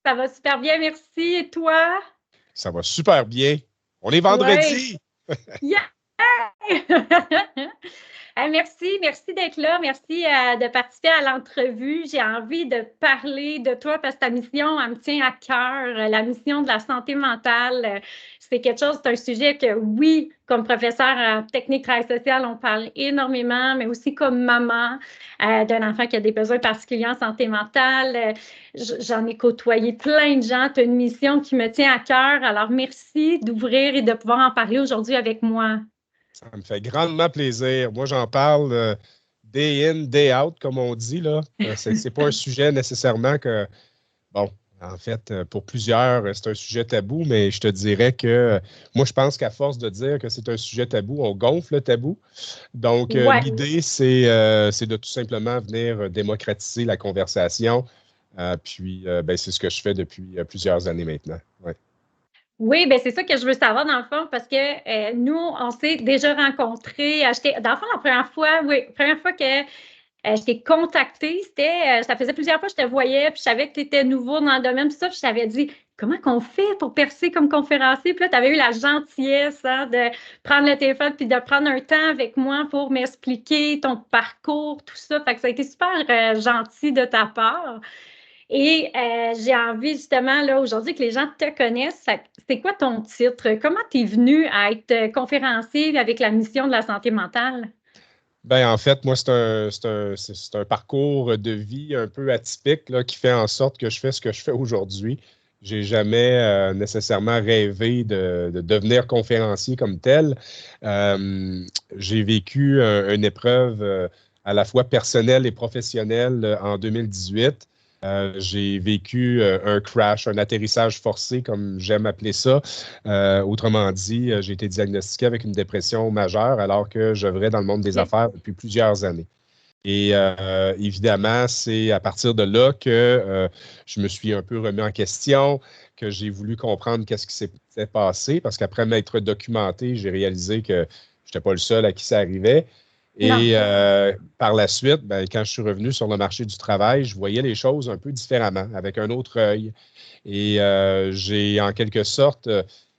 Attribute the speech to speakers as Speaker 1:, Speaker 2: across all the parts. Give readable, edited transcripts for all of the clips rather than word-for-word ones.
Speaker 1: Ça va super bien, merci. Et toi?
Speaker 2: Ça va super bien. On est
Speaker 1: Oui.
Speaker 2: vendredi.
Speaker 1: Yeah! Merci d'être là. Merci de participer à l'entrevue. J'ai envie de parler de toi parce que ta mission, elle me tient à cœur. La mission de la santé mentale, c'est quelque chose, c'est un sujet que, oui, comme professeur en technique travail social, on parle énormément, mais aussi comme maman d'un enfant qui a des besoins particuliers en santé mentale. J'en ai côtoyé plein de gens. Tu as une mission qui me tient à cœur. Alors, merci d'ouvrir et de pouvoir en parler aujourd'hui avec moi.
Speaker 2: Ça me fait grandement plaisir. Moi, j'en parle day in, day out, comme on dit, là. C'est pas un sujet nécessairement que, bon, en fait, pour plusieurs, c'est un sujet tabou, mais je te dirais que moi, je pense qu'à force de dire que c'est un sujet tabou, on gonfle le tabou. Donc,
Speaker 1: Ouais.
Speaker 2: l'idée, c'est de tout simplement venir démocratiser la conversation. Puis, ben, c'est ce que je fais depuis plusieurs années maintenant. Ouais.
Speaker 1: Oui, bien, c'est ça que je veux savoir dans le fond, parce que nous, on s'est déjà rencontrés. Dans le fond, la première fois, oui, la première fois que je t'ai contactée, c'était, ça faisait plusieurs fois que je te voyais, puis je savais que tu étais nouveau dans le domaine, puis ça, puis je t'avais dit, comment qu'on fait pour percer comme conférencier? Puis là, tu avais eu la gentillesse hein, de prendre le téléphone, puis de prendre un temps avec moi pour m'expliquer ton parcours, tout ça. Fait que ça a été super gentil de ta part. Et j'ai envie justement, là, aujourd'hui, que les gens te connaissent. C'est quoi ton titre? Comment tu es venu à être conférencier avec la mission de la santé mentale?
Speaker 2: Ben, en fait, moi, c'est un parcours de vie un peu atypique là, qui fait en sorte que je fais ce que je fais aujourd'hui. J'ai jamais nécessairement rêvé de devenir conférencier comme tel. J'ai vécu une épreuve à la fois personnelle et professionnelle en 2018. J'ai vécu un crash, un atterrissage forcé, comme j'aime appeler ça. Autrement dit, j'ai été diagnostiqué avec une dépression majeure alors que j'œuvrais dans le monde des
Speaker 1: OK.
Speaker 2: affaires depuis plusieurs années. Et évidemment, c'est à partir de là que je me suis un peu remis en question, que j'ai voulu comprendre qu'est-ce qui s'était passé, parce qu'après m'être documenté, j'ai réalisé que je n'étais pas le seul à qui ça arrivait.
Speaker 1: Non.
Speaker 2: Et par la suite, ben, quand je suis revenu sur le marché du travail, je voyais les choses un peu différemment, avec un autre œil. Et j'ai en quelque sorte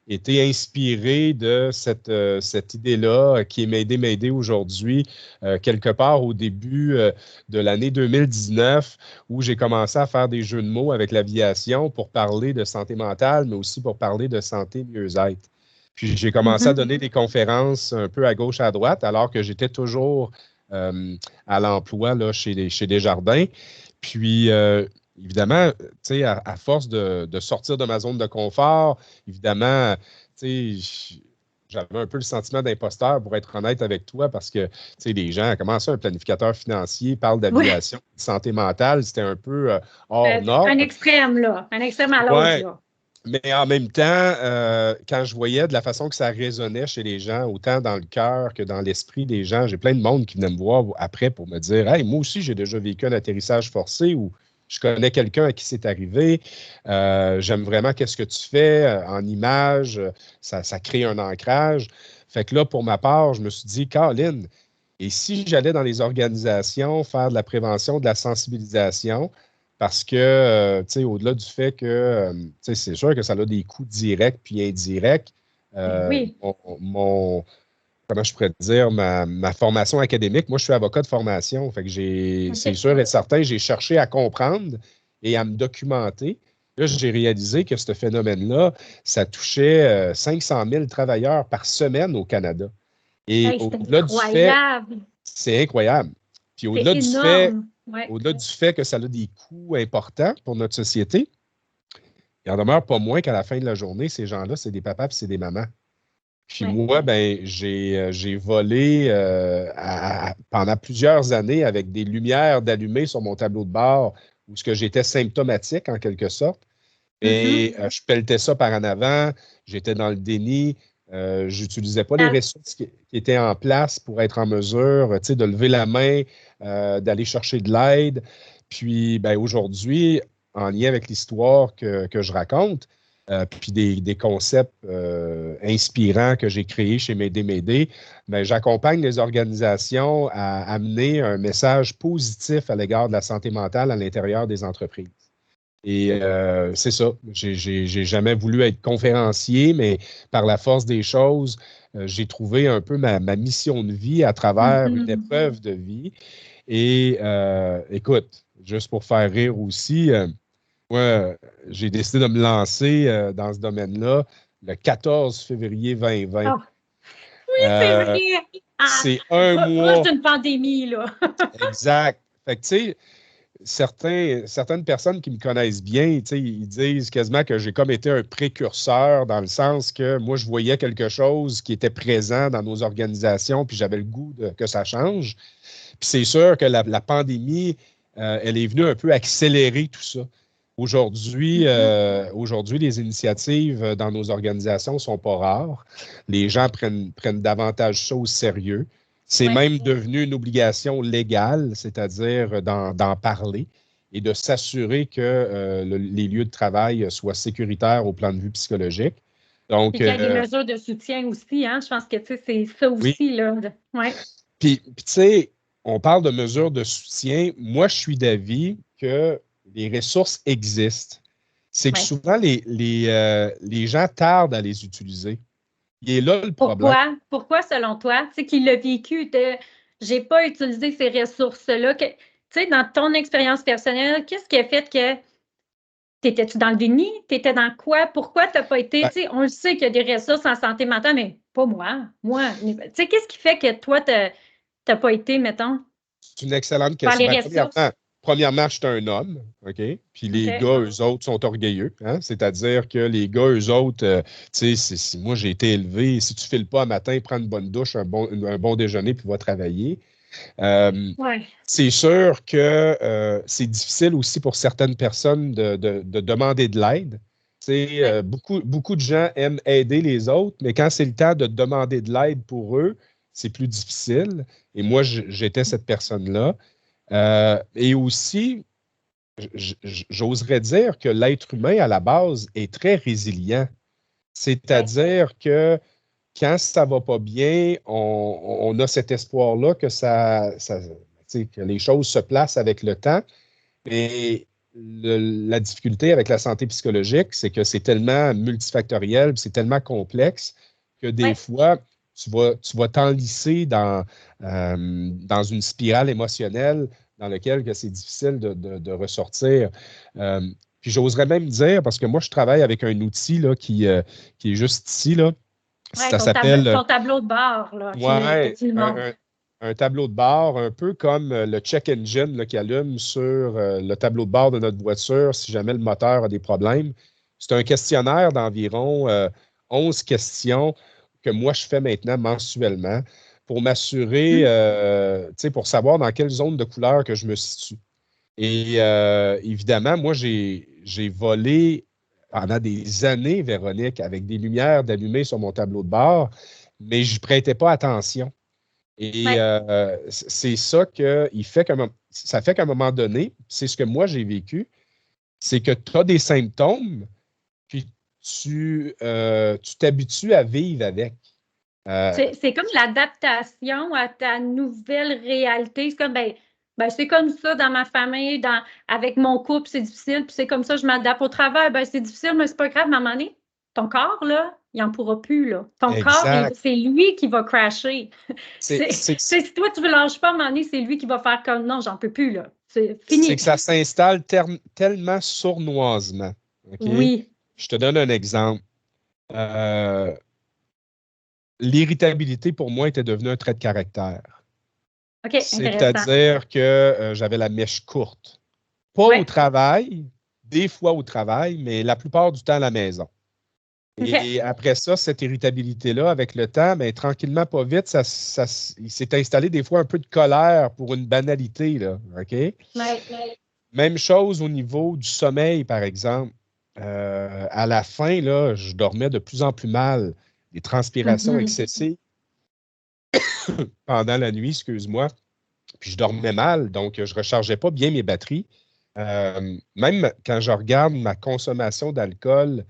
Speaker 2: été inspiré de cette idée-là qui est m'aider aujourd'hui, quelque part au début de l'année 2019, où j'ai commencé à faire des jeux de mots avec l'aviation pour parler de santé mentale, mais aussi pour parler de santé mieux-être. Puis j'ai commencé à
Speaker 1: Mhm.
Speaker 2: donner des conférences un peu à gauche, à droite, alors que j'étais toujours à l'emploi là, chez Desjardins. Puis, évidemment, tu sais, à force de sortir de ma zone de confort, évidemment, tu sais, j'avais un peu le sentiment d'imposteur, pour être honnête avec toi, parce que, tu sais, les gens, comment ça, un planificateur financier parle
Speaker 1: Oui.
Speaker 2: d'aviation, de santé mentale, c'était un peu hors norme.
Speaker 1: Un extrême, là. Un extrême à l'autre,
Speaker 2: Ouais,
Speaker 1: là.
Speaker 2: mais en même temps, quand je voyais de la façon que ça résonnait chez les gens, autant dans le cœur que dans l'esprit des gens, j'ai plein de monde qui venait me voir après pour me dire Hey, moi aussi, j'ai déjà vécu un atterrissage forcé ou je connais quelqu'un à qui c'est arrivé. J'aime vraiment qu'est-ce que tu fais en images. Ça crée un ancrage. Fait que là, pour ma part, je me suis dit, Caroline, et si j'allais dans les organisations faire de la prévention, de la sensibilisation, parce que, tu sais, au-delà du fait que, tu sais, c'est sûr que ça a des coûts directs puis indirects,
Speaker 1: Ben
Speaker 2: euh,
Speaker 1: oui.
Speaker 2: mon, mon- comment je pourrais te dire, ma formation académique, moi, je suis avocat de formation, fait que c'est
Speaker 1: OK.
Speaker 2: sûr et certain, j'ai cherché à comprendre et à me documenter. Là, j'ai réalisé que ce phénomène-là, ça touchait 500 000 travailleurs par semaine au Canada. Et
Speaker 1: Hey, c'est
Speaker 2: au-delà du fait,
Speaker 1: incroyable.
Speaker 2: c'est incroyable. Puis
Speaker 1: C'est énorme. Ouais.
Speaker 2: au-delà du fait que ça a des coûts importants pour notre société, il en demeure pas moins qu'à la fin de la journée, ces gens-là, c'est des papas et c'est des mamans. Puis
Speaker 1: Ouais.
Speaker 2: moi, ben, j'ai volé pendant plusieurs années avec des lumières d'allumées sur mon tableau de bord où ce que j'étais symptomatique en quelque sorte.
Speaker 1: Mhm.
Speaker 2: Et je pelletais ça par en avant, j'étais dans le déni, j'utilisais pas les
Speaker 1: Ça-
Speaker 2: ressources qui étaient en place pour être en mesure, tu sais, de lever la main, d'aller chercher de l'aide. Puis ben, aujourd'hui, en lien avec l'histoire que je raconte, puis des concepts inspirants que j'ai créés chez Médé, ben, j'accompagne les organisations à amener un message positif à l'égard de la santé mentale à l'intérieur des entreprises. Et c'est ça. J'ai jamais voulu être conférencier, mais par la force des choses, j'ai trouvé un peu ma mission de vie à travers une épreuve de vie. Et écoute, juste pour faire rire aussi, moi, j'ai décidé de me lancer dans ce domaine-là le 14 février 2020.
Speaker 1: Oh, oui, c'est
Speaker 2: Euh,
Speaker 1: vrai. Ah,
Speaker 2: c'est un
Speaker 1: proche
Speaker 2: mois
Speaker 1: d'une pandémie, là.
Speaker 2: exact. Fait que, tu sais, certaines personnes qui me connaissent bien, tu sais, ils disent quasiment que j'ai comme été un précurseur dans le sens que moi, je voyais quelque chose qui était présent dans nos organisations, puis j'avais le goût que ça change. Puis c'est sûr que la pandémie, elle est venue un peu accélérer tout ça. Aujourd'hui, les initiatives dans nos organisations ne sont pas rares. Les gens prennent davantage ça au sérieux. C'est
Speaker 1: Oui.
Speaker 2: même devenu une obligation légale, c'est-à-dire d'en parler et de s'assurer que les lieux de travail soient sécuritaires au plan de vue psychologique. Donc,
Speaker 1: Puis qu'il y ait des mesures de soutien aussi, hein? Je pense que, tu sais, c'est ça
Speaker 2: oui.
Speaker 1: aussi, là. Oui.
Speaker 2: Puis tu sais, on parle de mesures de soutien. Moi, je suis d'avis que les ressources existent. C'est que
Speaker 1: Ouais.
Speaker 2: souvent, les gens tardent à les utiliser. Il est là le problème.
Speaker 1: Pourquoi? Pourquoi, selon toi? Tu sais, qui l'a vécu de j'ai pas utilisé ces ressources-là. Tu sais, dans ton expérience personnelle, qu'est-ce qui a fait que t'étais-tu dans le déni? T'étais dans quoi? Pourquoi t'as pas été?
Speaker 2: Ben,
Speaker 1: Tu sais, on le sait qu'il y a des ressources en santé mentale, mais pas moi. Moi. Tu sais, qu'est-ce qui fait que toi, t'as pas été, mettons,
Speaker 2: c'est une excellente
Speaker 1: par
Speaker 2: question.
Speaker 1: les
Speaker 2: Ben,
Speaker 1: ressources?
Speaker 2: premièrement, je suis un homme, OK? Puis les
Speaker 1: OK.
Speaker 2: gars, eux autres, sont orgueilleux. Hein? C'est-à-dire que les gars, eux autres, tu sais, si moi j'ai été élevé, si tu files pas un matin, prends une bonne douche, un bon déjeuner, puis va travailler.
Speaker 1: Ouais.
Speaker 2: C'est sûr que c'est difficile aussi pour certaines personnes de demander de l'aide.
Speaker 1: Ouais.
Speaker 2: Beaucoup de gens aiment aider les autres, mais quand c'est le temps de demander de l'aide pour eux, c'est plus difficile. Et moi, j'étais cette personne-là. Et aussi, j'oserais dire que l'être humain, à la base, est très résilient.
Speaker 1: Ouais.
Speaker 2: C'est-à-dire que quand ça va pas bien, on a cet espoir-là que que les choses se placent avec le temps. Mais la difficulté avec la santé psychologique, c'est que c'est tellement multifactoriel, c'est tellement complexe que des
Speaker 1: Ouais.
Speaker 2: fois, tu vas t'enlisser dans une spirale émotionnelle dans laquelle que c'est difficile de ressortir. Euh, Puis j'oserais même dire, parce que moi, je travaille avec un outil là, qui est juste ici, là.
Speaker 1: Ouais,
Speaker 2: Ça s'appelle
Speaker 1: ton tableau de bord, là, que
Speaker 2: ouais,
Speaker 1: tu nous montres.
Speaker 2: un tableau de bord, un peu comme le check engine là, qui allume sur le tableau de bord de notre voiture si jamais le moteur a des problèmes. C'est un questionnaire d'environ 11 questions que moi je fais maintenant mensuellement pour m'assurer,
Speaker 1: Hum.
Speaker 2: tu sais, pour savoir dans quelle zone de couleur que je me situe. Et évidemment, moi, j'ai volé pendant des années, Véronique, avec des lumières d'allumées sur mon tableau de bord, mais je ne prêtais pas attention. Et
Speaker 1: Ouais.
Speaker 2: c'est ça ça fait qu'à un moment donné, c'est ce que moi j'ai vécu, c'est que tu as des symptômes, puis tu t'habitues à vivre avec. Euh,
Speaker 1: C'est comme l'adaptation à ta nouvelle réalité. C'est comme, c'est comme ça dans ma famille, avec mon couple, c'est difficile, puis c'est comme ça, je m'adapte au travail. Ben, c'est difficile, mais c'est pas grave, à un moment donné, ton corps, là, il n'en pourra plus, là. Ton corps,
Speaker 2: exact.
Speaker 1: c'est lui qui va crasher.
Speaker 2: C'est c'est que
Speaker 1: Si toi, tu ne lâches pas, à un moment donné, c'est lui qui va faire comme non, j'en peux plus, là. C'est
Speaker 2: c'est
Speaker 1: fini.
Speaker 2: que ça s'installe tellement sournoisement. OK?
Speaker 1: Oui.
Speaker 2: Je te donne un exemple. Euh, L'irritabilité, pour moi, était devenue un trait de caractère.
Speaker 1: OK, intéressant.
Speaker 2: C'est-à-dire que j'avais la mèche courte. Pas au
Speaker 1: Oui.
Speaker 2: travail, des fois au travail, mais la plupart du temps à la maison.
Speaker 1: OK.
Speaker 2: Et après ça, cette irritabilité-là, avec le temps, ben, tranquillement, pas vite, il s'est installé des fois un peu de colère pour une banalité, là, OK?
Speaker 1: Ouais.
Speaker 2: Même chose au niveau du sommeil, par exemple. À la fin, là, je dormais de plus en plus mal. Des transpirations
Speaker 1: Mhm.
Speaker 2: excessives pendant la nuit, excuse-moi. Puis je dormais mal, donc je ne rechargeais pas bien mes batteries. Même quand je regarde ma consommation d'alcool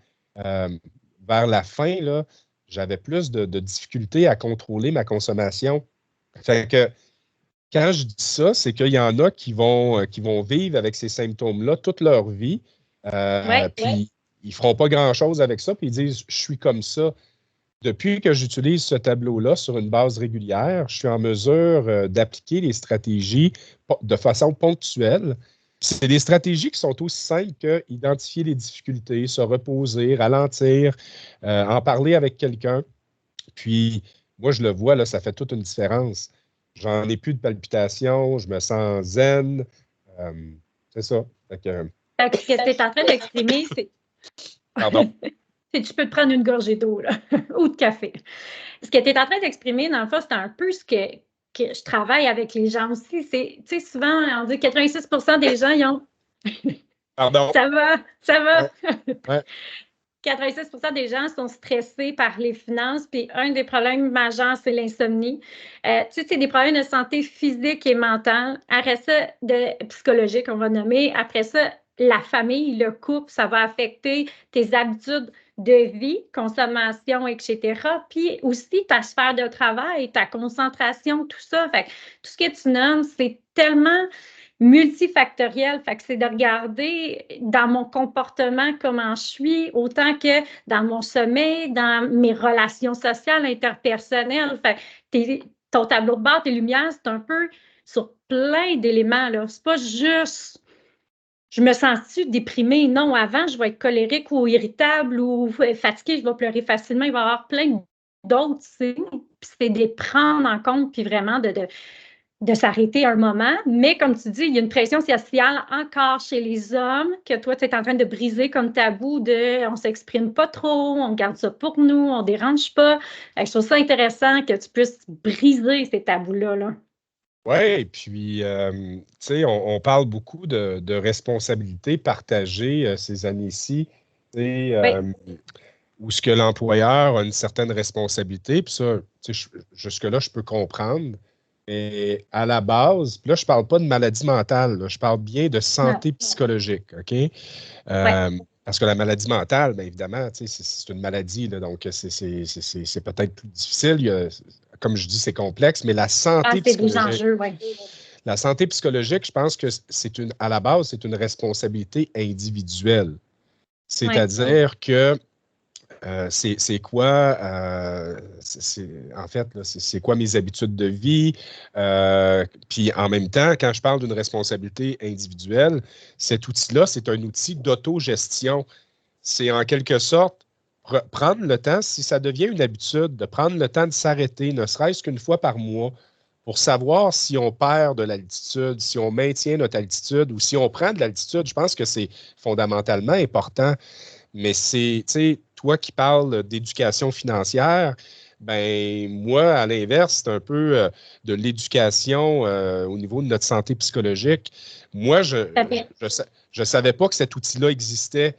Speaker 2: euh, vers la fin, là, j'avais plus de difficultés à contrôler ma consommation. Fait que quand je dis ça, c'est qu'il y en a qui vont vivre avec ces symptômes-là toute leur vie. Puis, ils ne feront pas grand-chose avec ça, puis ils disent, je suis comme ça. Depuis que j'utilise ce tableau-là sur une base régulière, je suis en mesure d'appliquer les stratégies de façon ponctuelle. C'est des stratégies qui sont aussi simples que identifier les difficultés, se reposer, ralentir, en parler avec quelqu'un. Puis, moi, je le vois, là, ça fait toute une différence. J'en ai plus de palpitations, je me sens zen. C'est ça.
Speaker 1: Fait que ce que tu es en train d'exprimer, c'est.
Speaker 2: Pardon?
Speaker 1: Tu peux te prendre une gorgée d'eau là, ou de café. Ce que tu es en train d'exprimer, dans le fond, c'est un peu ce que je travaille avec les gens aussi. Tu sais, souvent, on dit que 86% des gens, ils ont.
Speaker 2: Pardon?
Speaker 1: Ça va.
Speaker 2: Ouais.
Speaker 1: 86% des gens sont stressés par les finances, puis un des problèmes majeurs, c'est l'insomnie. Tu sais, c'est des problèmes de santé physique et mentale. Après ça, de psychologique, on va nommer. Après ça, la famille, le couple, ça va affecter tes habitudes de vie, consommation, etc. Puis aussi ta sphère de travail, ta concentration, tout ça. Fait que tout ce que tu nommes, c'est tellement multifactoriel. Fait que c'est de regarder dans mon comportement comment je suis, autant que dans mon sommeil, dans mes relations sociales, interpersonnelles. Fait que ton tableau de bord, tes lumières, c'est un peu sur plein d'éléments, là. C'est pas juste je me sens-tu déprimée? Non, avant, je vais être colérique ou irritable ou fatiguée, je vais pleurer facilement. Il va y avoir plein d'autres signes. Puis c'est de les prendre en compte, puis vraiment de s'arrêter un moment. Mais comme tu dis, il y a une pression sociale encore chez les hommes que toi, tu es en train de briser comme tabou de on ne s'exprime pas trop, on garde ça pour nous, on ne dérange pas. Je trouve ça intéressant que tu puisses briser ces tabous-là. Là.
Speaker 2: Oui, puis, tu sais, on parle beaucoup de responsabilités partagées ces années-ci, tu sais,
Speaker 1: Oui.
Speaker 2: où ce que l'employeur a une certaine responsabilité, puis ça, tu sais, jusque-là, je peux comprendre. Mais à la base, puis là, je ne parle pas de maladie mentale, là, je parle bien de
Speaker 1: Non.
Speaker 2: santé psychologique, OK?
Speaker 1: Oui.
Speaker 2: Parce que la maladie mentale, bien évidemment, c'est une maladie, là, donc c'est peut-être plus difficile. Comme je dis, c'est complexe, mais
Speaker 1: Ah, c'est des enjeux, oui.
Speaker 2: la santé psychologique, je pense que à la base, c'est une responsabilité individuelle. C'est-à-dire que c'est quoi, en fait, c'est quoi mes habitudes de vie? Puis en même temps, quand je parle d'une responsabilité individuelle, cet outil-là, c'est un outil d'autogestion. C'est en quelque sorte prendre le temps, si ça devient une habitude, de prendre le temps de s'arrêter, ne serait-ce qu'une fois par mois, pour savoir si on perd de l'altitude, si on maintient notre altitude ou si on prend de l'altitude. Je pense que c'est fondamentalement important. Mais c'est, tu sais, toi qui parles d'éducation financière, ben moi, à l'inverse, c'est un peu de l'éducation au niveau de notre santé psychologique. Moi, je savais pas que cet outil-là existait.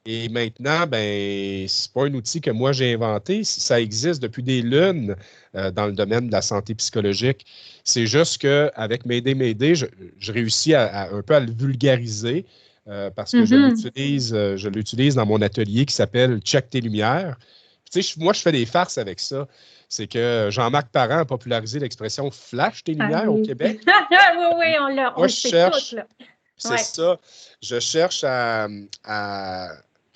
Speaker 2: Et maintenant, ben, c'est pas un outil que moi j'ai inventé. Ça existe depuis des lunes dans le domaine de la santé psychologique. C'est juste qu'avec Mayday, je réussis un peu à le vulgariser parce que je l'utilise dans mon atelier qui s'appelle Check tes lumières. Tu sais, moi, je fais des farces avec ça. C'est que Jean-Marc Parent a popularisé l'expression flash tes lumières au Québec.
Speaker 1: Oui, on
Speaker 2: Moi,
Speaker 1: le
Speaker 2: je
Speaker 1: sait tous,
Speaker 2: cherche,
Speaker 1: là.
Speaker 2: c'est ça, je cherche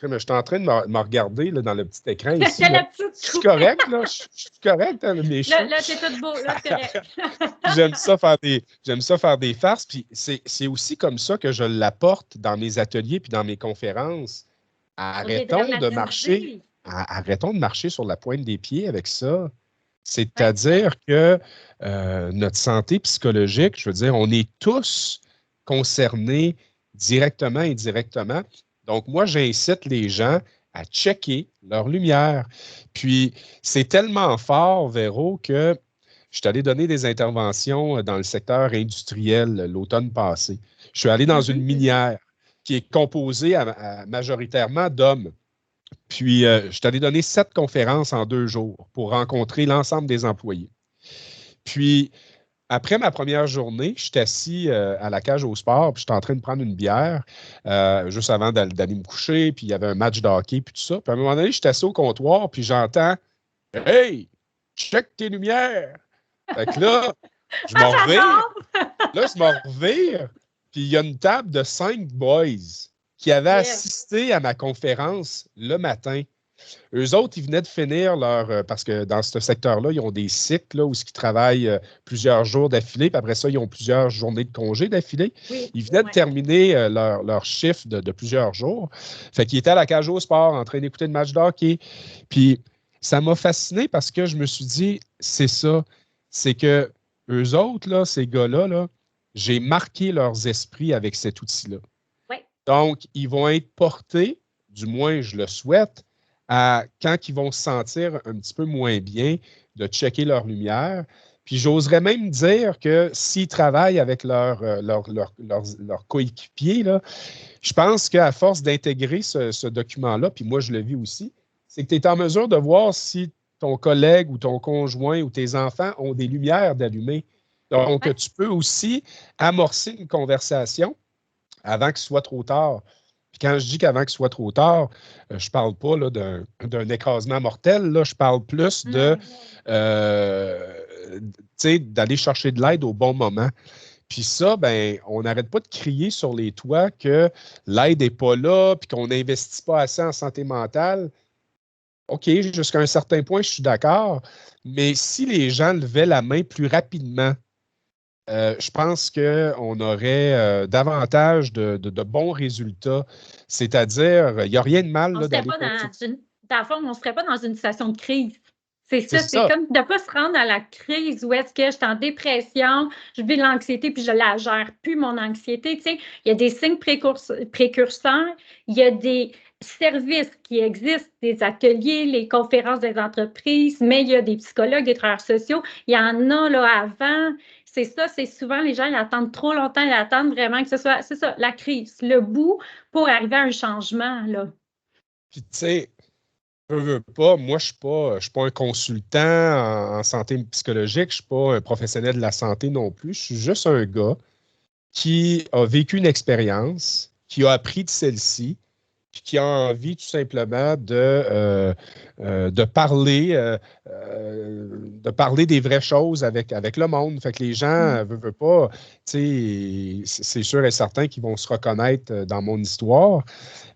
Speaker 2: je suis en train de me regarder là, dans le petit écran ici.
Speaker 1: C'est
Speaker 2: Là.
Speaker 1: la petite
Speaker 2: Je suis
Speaker 1: coupe.
Speaker 2: correct, là? Je suis correct dans mes cheveux.
Speaker 1: Là, t'es tout beau, là, c'est correct.
Speaker 2: J'aime ça faire des farces. Puis c'est aussi comme ça que je l'apporte dans mes ateliers puis dans mes conférences.
Speaker 1: Pour
Speaker 2: Arrêtons de marcher,
Speaker 1: dédramatiser.
Speaker 2: arrêtons de marcher sur la pointe des pieds avec ça. C'est-à-dire que notre santé psychologique, je veux dire, on est tous concernés directement et indirectement. Donc, moi, j'incite les gens à checker leur lumière. Puis, c'est tellement fort, Véro, que je suis allé donner des interventions dans le secteur industriel l'automne passé. Je suis allé dans une minière qui est composée majoritairement d'hommes. Puis, je suis allé donner 7 conférences en 2 jours pour rencontrer l'ensemble des employés. Puis, après ma première journée, je suis assis à la cage au sport, puis j'étais en train de prendre une bière juste avant d'aller me coucher, puis il y avait un match de hockey, puis tout ça. Puis à un moment donné, je suis assis au comptoir, puis j'entends « Hey, check tes lumières! » Fait que là, je m'en revire. Là, je m'en revire, puis il y a une table de 5 boys. qui avaient
Speaker 1: Yes.
Speaker 2: assisté à ma conférence le matin. Eux autres, ils venaient de finir parce que dans ce secteur-là, ils ont des cycles là, où ils travaillent plusieurs jours d'affilée, puis après ça, ils ont plusieurs journées de congé d'affilée.
Speaker 1: Oui.
Speaker 2: Ils venaient de terminer leur chiffre de plusieurs jours. Fait qu'ils étaient à la cage au sport en train d'écouter le match de hockey. Puis ça m'a fasciné parce que je me suis dit, c'est ça. C'est que eux autres, là, ces gars-là, là, j'ai marqué leurs esprits avec cet outil-là.
Speaker 1: Oui.
Speaker 2: Donc, ils vont être portés, du moins je le souhaite, quand ils vont se sentir un petit peu moins bien, de checker leur lumière. Puis j'oserais même dire que s'ils travaillent avec leurs coéquipiers, là, je pense qu'à force d'intégrer ce document-là, puis moi je le vis aussi, c'est que tu es en mesure de voir si ton collègue ou ton conjoint ou tes enfants ont des lumières d'allumer. Donc, tu peux aussi amorcer une conversation avant que ce soit trop tard. Puis quand je dis qu'avant que ce soit trop tard, je ne parle pas d'un écrasement mortel, là, je parle plus d'aller chercher de l'aide au bon moment. Puis ça, ben, on n'arrête pas de crier sur les toits que l'aide n'est pas là, puis qu'on n'investit pas assez en santé mentale. OK, jusqu'à un certain point, je suis d'accord, mais si les gens levaient la main plus rapidement, je pense qu'on aurait davantage de bons résultats. C'est-à-dire, il n'y a rien de mal là, d'aller...
Speaker 1: Dans le fond, on ne serait pas dans une situation de crise. C'est ça,
Speaker 2: ça.
Speaker 1: C'est comme de ne pas se rendre à la crise où est-ce que je suis en dépression, je vis l'anxiété puis je ne la gère plus, mon anxiété. Tu sais, il y a des signes précurseurs, il y a des services qui existent, des ateliers, les conférences des entreprises, mais il y a des psychologues, des travailleurs sociaux. Il y en a là avant. C'est ça, c'est souvent les gens, ils attendent trop longtemps, ils attendent vraiment que ce soit, c'est ça, la crise, le bout pour arriver à un changement, là.
Speaker 2: Puis, tu sais, je veux pas, moi, je ne suis pas un consultant en santé psychologique, je ne suis pas un professionnel de la santé non plus, je suis juste un gars qui a vécu une expérience, qui a appris de celle-ci, puis qui a envie tout simplement de parler des vraies choses avec le monde. Fait que les gens ne veulent pas, c'est sûr et certain qu'ils vont se reconnaître dans mon histoire.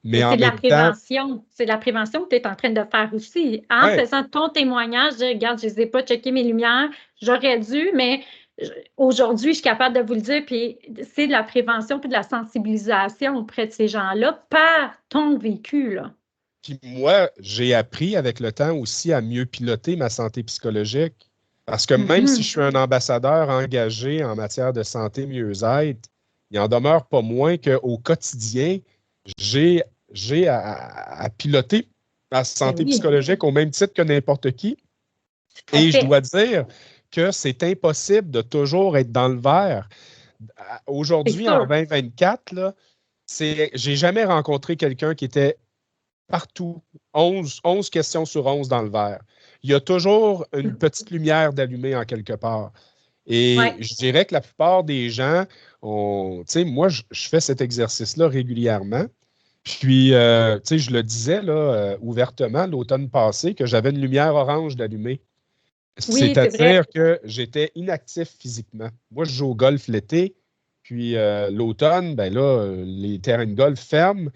Speaker 2: Mais en
Speaker 1: c'est de la
Speaker 2: même
Speaker 1: prévention. C'est de la prévention que tu es en train de faire aussi. En faisant ton témoignage, dire, regarde, je ne les ai pas checké mes lumières, j'aurais dû, mais aujourd'hui, je suis capable de vous le dire, puis c'est de la prévention puis de la sensibilisation auprès de ces gens-là par ton vécu, là.
Speaker 2: Puis moi, j'ai appris avec le temps aussi à mieux piloter ma santé psychologique. Parce que même si je suis un ambassadeur engagé en matière de santé mieux-être, il n'en demeure pas moins qu'au quotidien, j'ai à piloter ma santé psychologique au même titre que n'importe qui. Et je dois dire que c'est impossible de toujours être dans le vert. Aujourd'hui, en 2024, là, j'ai jamais rencontré quelqu'un qui était partout, 11 questions sur 11 dans le vert. Il y a toujours une petite lumière d'allumée en quelque part. Et je dirais que la plupart des gens, tu sais, moi, je fais cet exercice-là régulièrement. Puis, tu sais, je le disais là, ouvertement l'automne passé que j'avais une lumière orange d'allumée. C'est-à-dire que j'étais inactif physiquement. Moi, je joue au golf l'été. Puis l'automne, ben là, les terrains de golf ferment.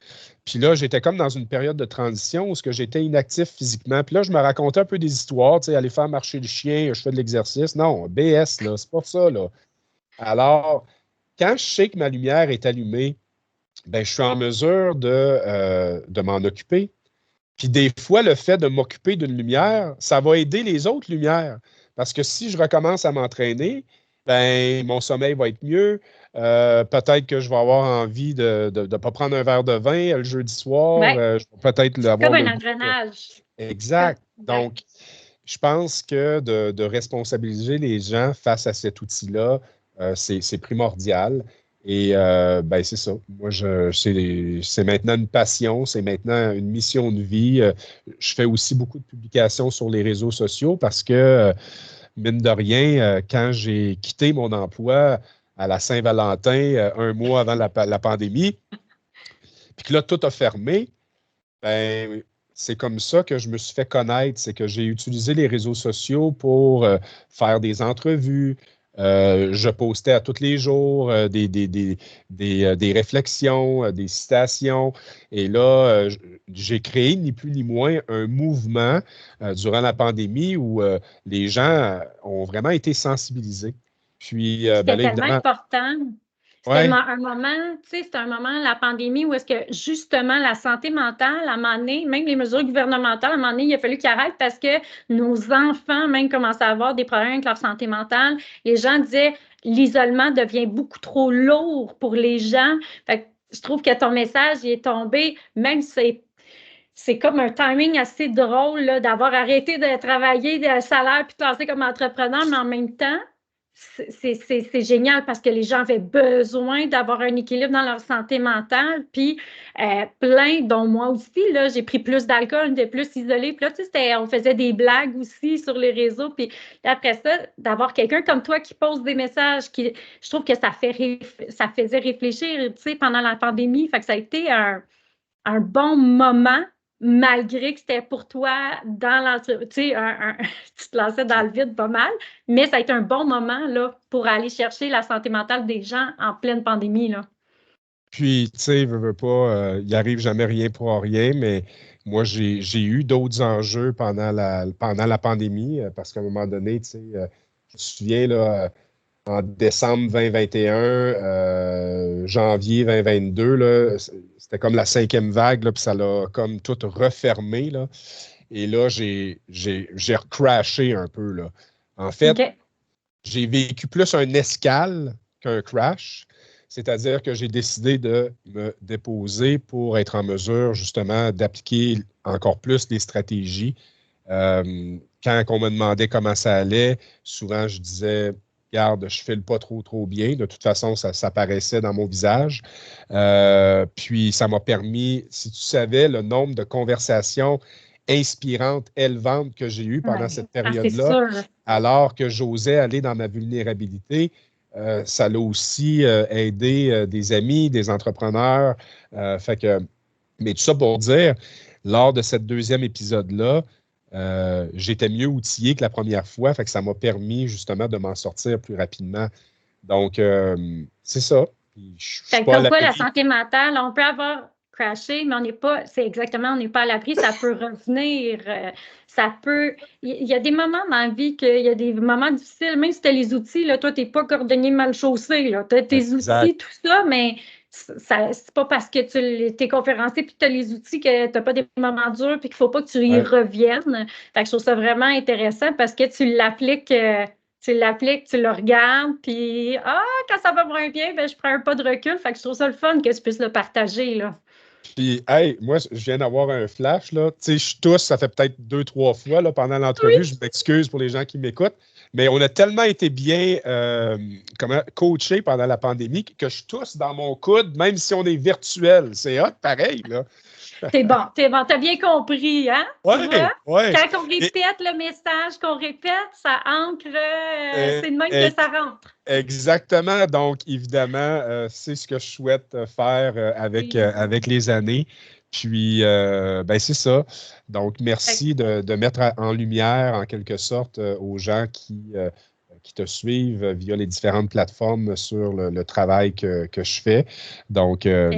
Speaker 2: Puis là, j'étais comme dans une période de transition où j'étais inactif physiquement. Puis là, je me racontais un peu des histoires, tu sais, aller faire marcher le chien, je fais de l'exercice. Non, BS, là, c'est pas ça, là. Alors, quand je sais que ma lumière est allumée, ben, je suis en mesure de m'en occuper. Puis des fois, le fait de m'occuper d'une lumière, ça va aider les autres lumières. Parce que si je recommence à m'entraîner, ben, mon sommeil va être mieux. Peut-être que je vais avoir envie de ne pas prendre un verre de vin le jeudi soir. Je vais peut-être l'avoir.
Speaker 1: Comme un engrenage.
Speaker 2: Exact. Donc, je pense que de responsabiliser les gens face à cet outil-là, c'est primordial. Et ben, c'est ça. Moi, c'est maintenant une passion, c'est maintenant une mission de vie. Je fais aussi beaucoup de publications sur les réseaux sociaux parce que, mine de rien, quand j'ai quitté mon emploi à la Saint-Valentin, un mois avant la pandémie, puis que là, tout a fermé, ben, c'est comme ça que je me suis fait connaître. C'est que j'ai utilisé les réseaux sociaux pour faire des entrevues, Je postais à tous les jours des réflexions, des citations. Et là, j'ai créé ni plus ni moins un mouvement durant la pandémie où les gens ont vraiment été sensibilisés. Puis,
Speaker 1: C'était
Speaker 2: là,
Speaker 1: tellement
Speaker 2: évidemment,
Speaker 1: important. C'était
Speaker 2: ouais,
Speaker 1: un moment, tu sais, c'était un moment, la pandémie, où est-ce que justement la santé mentale, à un moment donné, même les mesures gouvernementales, à un moment donné, il a fallu qu'ils arrêtent parce que nos enfants même commençaient à avoir des problèmes avec leur santé mentale. Les gens disaient l'isolement devient beaucoup trop lourd pour les gens. Fait que je trouve que ton message il est tombé, même si c'est comme un timing assez drôle là, d'avoir arrêté de travailler de salaire puis de lancer comme entrepreneur, mais en même temps, c'est génial parce que les gens avaient besoin d'avoir un équilibre dans leur santé mentale. Puis plein, dont moi aussi, là, j'ai pris plus d'alcool, j'étais plus isolée. Puis là, tu sais, on faisait des blagues aussi sur les réseaux. Puis après ça, d'avoir quelqu'un comme toi qui pose des messages, je trouve que ça faisait réfléchir, tu sais, pendant la pandémie. Fait que ça a été un bon moment, malgré que c'était pour toi dans l'entreprise. Tu sais, tu te lançais dans le vide pas mal, mais ça a été un bon moment là, pour aller chercher la santé mentale des gens en pleine pandémie. Là.
Speaker 2: puis, tu sais, veux pas, il n'arrive jamais rien pour rien, mais moi, j'ai eu d'autres enjeux pendant la pandémie, parce qu'à un moment donné, tu sais, je me souviens, là, en décembre 2021, janvier 2022, là, c'était comme la cinquième vague, là, puis ça l'a comme tout refermé, là. Et là, j'ai recrashé un peu, là. En fait,
Speaker 1: OK.
Speaker 2: j'ai vécu plus un escale qu'un crash, c'est-à-dire que j'ai décidé de me déposer pour être en mesure, justement, d'appliquer encore plus les stratégies. Quand on me demandait comment ça allait, souvent je disais, regarde, je file pas trop bien. De toute façon, ça paraissait dans mon visage. Puis ça m'a permis, si tu savais le nombre de conversations inspirantes, élevantes que j'ai eues pendant
Speaker 1: Ouais.
Speaker 2: cette
Speaker 1: Ah, c'est
Speaker 2: période-là,
Speaker 1: sûr.
Speaker 2: alors que j'osais aller dans ma vulnérabilité. Ça l'a aussi aidé des amis, des entrepreneurs. Fait que, mais tout ça pour dire, lors de cette deuxième épisode-là, j'étais mieux outillé que la première fois, fait que ça m'a permis justement de m'en sortir plus rapidement. Donc, c'est ça. Puis, je ne suis
Speaker 1: Fait que
Speaker 2: pas à
Speaker 1: comme quoi, la
Speaker 2: l'abri.
Speaker 1: santé mentale, on peut avoir crashé, mais on n'est pas, c'est exactement, on n'est pas à l'abri, ça peut revenir, ça peut, il y a des moments dans la vie qu'il y a des moments difficiles, même si tu as les outils, là, toi, tu n'es pas cordonnier mal chaussé, là, tu as tes
Speaker 2: Exact.
Speaker 1: outils, tout ça, mais c'est pas parce que tu es conférencier puis que tu as les outils que tu n'as pas des moments durs puis qu'il ne faut pas que tu y
Speaker 2: Ouais.
Speaker 1: reviennes. Fait que je trouve ça vraiment intéressant parce que tu l'appliques, tu le regardes, puis quand ça va moins bien, ben, je prends un pas de recul. Fait que je trouve ça le fun que tu puisses le partager, là.
Speaker 2: Puis, hey, moi, je viens d'avoir un flash, là. Tu sais, je tousse, ça fait peut-être 2, 3 fois, là, pendant
Speaker 1: Oui.
Speaker 2: l'entrevue. Je m'excuse pour les gens qui m'écoutent, mais on a tellement été bien coachés pendant la pandémie que je tousse dans mon coude, même si on est virtuel. C'est hot, pareil, là.
Speaker 1: T'es bon, t'as bien compris, hein? Tu vois?
Speaker 2: Ouais, ouais.
Speaker 1: Quand on
Speaker 2: Et-
Speaker 1: répète le message, qu'on répète, ça ancre,
Speaker 2: et-
Speaker 1: c'est de même que
Speaker 2: et-
Speaker 1: ça rentre.
Speaker 2: exactement. Donc, évidemment, c'est ce que je souhaite faire
Speaker 1: Oui.
Speaker 2: avec les années. Puis, ben, c'est ça. Donc,
Speaker 1: Fait
Speaker 2: merci de mettre en lumière, en quelque sorte, aux gens qui te suivent via les différentes plateformes sur le travail que je fais. Donc,
Speaker 1: à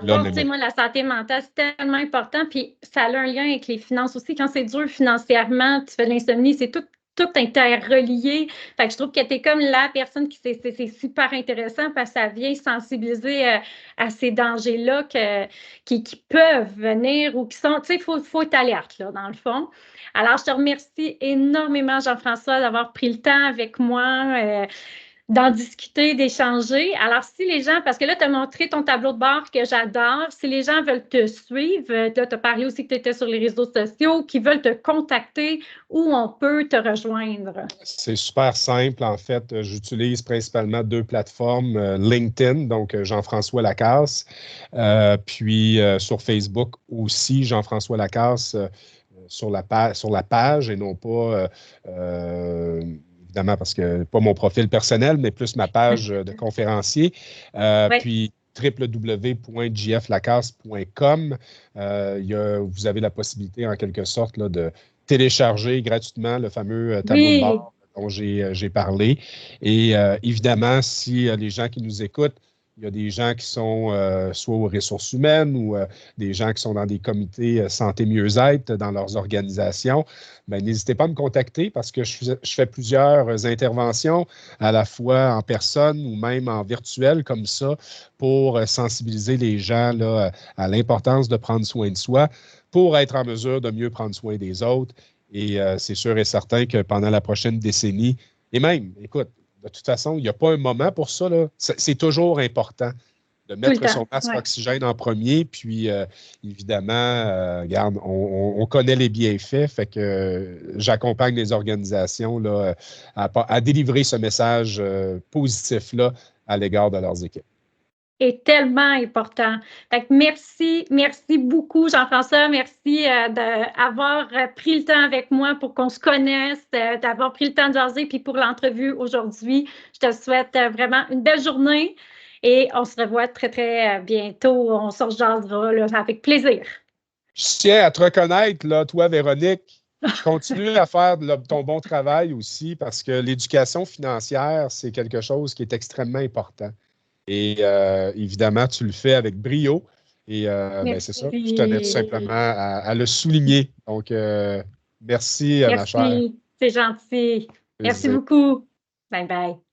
Speaker 2: là,
Speaker 1: tu sais, moi, la santé mentale, c'est tellement important. Puis ça a un lien avec les finances aussi. Quand c'est dur financièrement, tu fais de l'insomnie, c'est tout interrelié. Fait que je trouve que tu es comme la personne c'est super intéressant parce que ça vient sensibiliser à ces dangers-là qui peuvent venir ou qui sont, tu sais, faut être alerte, là, dans le fond. Alors, je te remercie énormément, Jean-François, d'avoir pris le temps avec moi. D'en discuter, d'échanger. Alors, si les gens, parce que là, tu as montré ton tableau de bord que j'adore, si les gens veulent te suivre, là, tu as parlé aussi que tu étais sur les réseaux sociaux, qui veulent te contacter, où on peut te rejoindre?
Speaker 2: c'est super simple. En fait, j'utilise principalement 2 plateformes, LinkedIn, donc Jean-François Lacasse, puis sur Facebook aussi, Jean-François Lacasse, sur la page et non pas, évidemment, parce que pas mon profil personnel, mais plus ma page de conférencier.
Speaker 1: Oui.
Speaker 2: Puis www.jflacasse.com. Vous avez la possibilité, en quelque sorte, là, de télécharger gratuitement le fameux tableau de
Speaker 1: Oui.
Speaker 2: bord. dont j'ai parlé. Et évidemment, si les gens qui nous écoutent, il y a des gens qui sont soit aux ressources humaines ou des gens qui sont dans des comités santé-mieux-être dans leurs organisations, ben, n'hésitez pas à me contacter parce que je fais plusieurs interventions à la fois en personne ou même en virtuel comme ça pour sensibiliser les gens là, à l'importance de prendre soin de soi pour être en mesure de mieux prendre soin des autres. Et c'est sûr et certain que pendant la prochaine décennie, et même, écoute, de toute façon, il n'y a pas un moment pour ça. C'est toujours important de
Speaker 1: Tout le
Speaker 2: mettre
Speaker 1: temps.
Speaker 2: son masque
Speaker 1: Ouais.
Speaker 2: oxygène en premier. Puis, évidemment, regarde, on connaît les bienfaits. Fait que j'accompagne les organisations là, à délivrer ce message positif-là à l'égard de leurs équipes.
Speaker 1: Est tellement important. Fait que merci beaucoup, Jean-François. Merci d'avoir pris le temps avec moi pour qu'on se connaisse, d'avoir pris le temps de jaser, puis pour l'entrevue aujourd'hui. Je te souhaite vraiment une belle journée et on se revoit très, très bientôt. On se jasera là, avec plaisir.
Speaker 2: Je tiens à te reconnaître, là, toi, Véronique. Je continue à faire ton bon travail aussi parce que l'éducation financière, c'est quelque chose qui est extrêmement important. Et évidemment, tu le fais avec brio. Et ben, c'est ça. Je tenais tout simplement
Speaker 1: Merci.
Speaker 2: à le souligner. Donc, merci, ma chère.
Speaker 1: Merci. C'est gentil. Merci
Speaker 2: Plaisir.
Speaker 1: beaucoup. Bye bye.